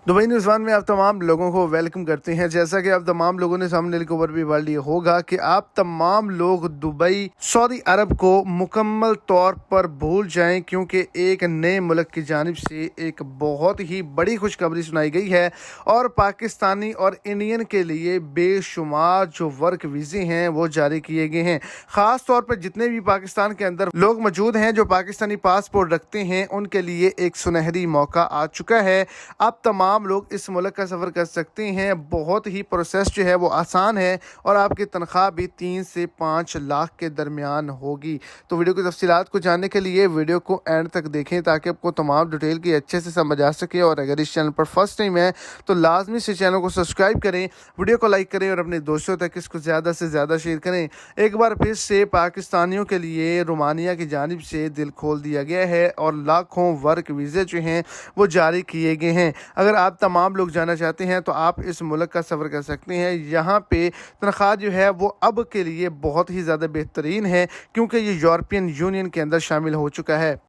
Dubai news one में आप तमाम लोगों को वेलकम करते हैं। जैसा कि आप तमाम लोगों ने सामने खबर भी पढ़ ली होगा कि आप तमाम लोग दुबई सऊदी अरब को मुकम्मल तौर पर भूल जाएं, क्योंकि एक नए मुल्क की जानिब से एक बहुत ही बड़ी खुशखबरी सुनाई गई है और पाकिस्तानी और इंडियन के लिए बेशुमार जो वर्क वीज़े हैं वो जारी किए गए हैं। ख़ास तौर पर जितने भी पाकिस्तान के अंदर लोग मौजूद हैं जो पाकिस्तानी पासपोर्ट रखते हैं उनके लिए एक सुनहरी मौका आ चुका है। अब तमाम लोग इस मुल्क का सफ़र कर सकते हैं। बहुत ही प्रोसेस जो है वो आसान है और आपकी तनख्वाह भी 3 से 5 लाख के दरमियान होगी। तो वीडियो की तफसीलात को जानने के लिए वीडियो को एंड तक देखें ताकि आपको तमाम डिटेल की अच्छे से समझ आ सके। और अगर इस चैनल पर फर्स्ट टाइम है तो लाजमी से चैनल को सब्सक्राइब करें, वीडियो को लाइक करें और अपने दोस्तों तक इसको ज़्यादा से ज़्यादा शेयर करें। एक बार फिर से पाकिस्तानियों के लिए रोमानिया की जानिब से दिल खोल दिया गया है और लाखों वर्क वीज़े जो हैं वो जारी किए गए हैं। अगर आप तमाम लोग जाना चाहते हैं तो आप इस मुल्क का सफ़र कर सकते हैं। यहाँ पे तनख्वाह जो है वो अब के लिए बहुत ही ज़्यादा बेहतरीन है, क्योंकि ये यूरोपियन यूनियन के अंदर शामिल हो चुका है।